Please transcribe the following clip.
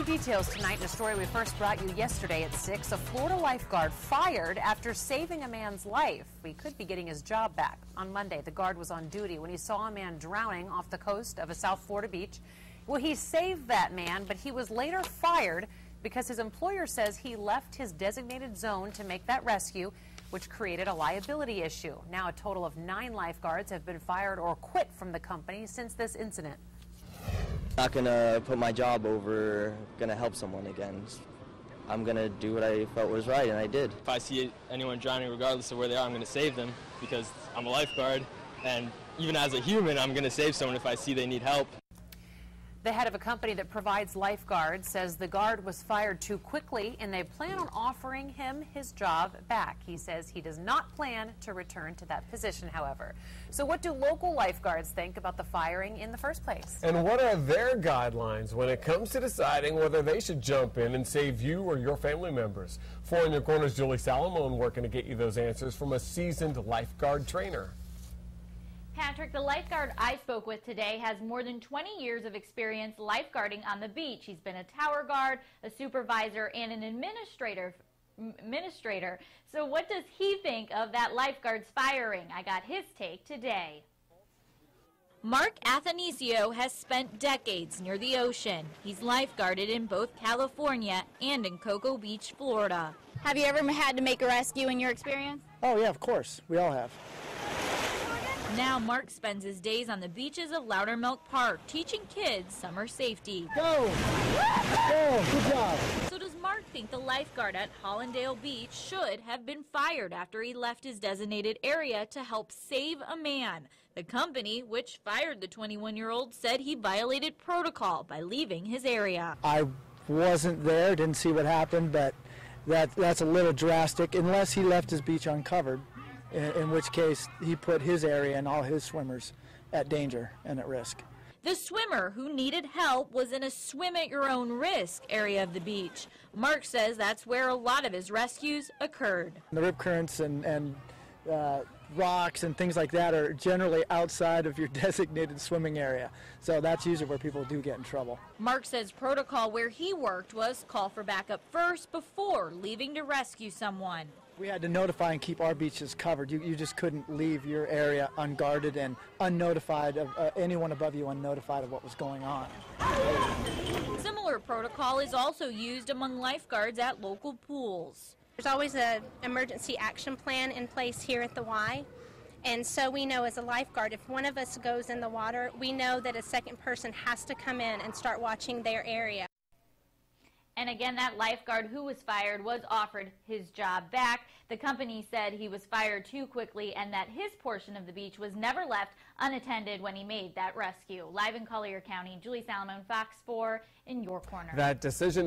New details tonight in a story we first brought you yesterday at 6. A Florida lifeguard fired after saving a man's life. He could be getting his job back. On Monday, the guard was on duty when he saw a man drowning off the coast of a South Florida beach. Well, he saved that man, but he was later fired because his employer says he left his designated zone to make that rescue, which created a liability issue. Now a total of 9 lifeguards have been fired or quit from the company since this incident. Not gonna put my job over gonna help someone again. I'm gonna do what I felt was right, and I did. If I see anyone drowning, regardless of where they are, I'm gonna save them because I'm a lifeguard, and even as a human, I'm gonna save someone if I see they need help. The head of a company that provides lifeguards says the guard was fired too quickly and they plan on offering him his job back. He says he does not plan to return to that position, however. So what do local lifeguards think about the firing in the first place? And what are their guidelines when it comes to deciding whether they should jump in and save you or your family members? 4 in Your Corner's Julie Salomon working to get you those answers from a seasoned lifeguard trainer. Patrick, the lifeguard I spoke with today has more than 20 years of experience lifeguarding on the beach. He's been a tower guard, a supervisor, and an administrator. So what does he think of that lifeguard's firing? I got his take today. Mark Athanasio has spent decades near the ocean. He's lifeguarded in both California and in Cocoa Beach, Florida. Have you ever had to make a rescue in your experience? Oh yeah, of course. We all have. Now Mark spends his days on the beaches of Loudermilk Park teaching kids summer safety. Go! Go! Good job! So does Mark think the lifeguard at Hallandale Beach should have been fired after he left his designated area to help save a man? The company, which fired the 21-year-old, said he violated protocol by leaving his area. I wasn't there, didn't see what happened, but that's a little drastic unless he left his beach uncovered. In which case he put his area and all his swimmers at danger and at risk. The swimmer who needed help was in a swim-at-your-own-risk area of the beach. Mark says that's where a lot of his rescues occurred. The rip currents and rocks and things like that are generally outside of your designated swimming area. So that's usually where people do get in trouble. Mark says protocol where he worked was call for backup first before leaving to rescue someone. We had to notify and keep our beaches covered. You just couldn't leave your area unguarded and unnotified of anyone above you unnotified of what was going on. Similar protocol is also used among lifeguards at local pools. There's always an emergency action plan in place here at the Y, and so we know as a lifeguard, if one of us goes in the water, we know that a second person has to come in and start watching their area. And again, that lifeguard who was fired was offered his job back. The company said he was fired too quickly and that his portion of the beach was never left unattended when he made that rescue. Live in Collier County, Julie Salomon, Fox 4 in Your Corner. That decision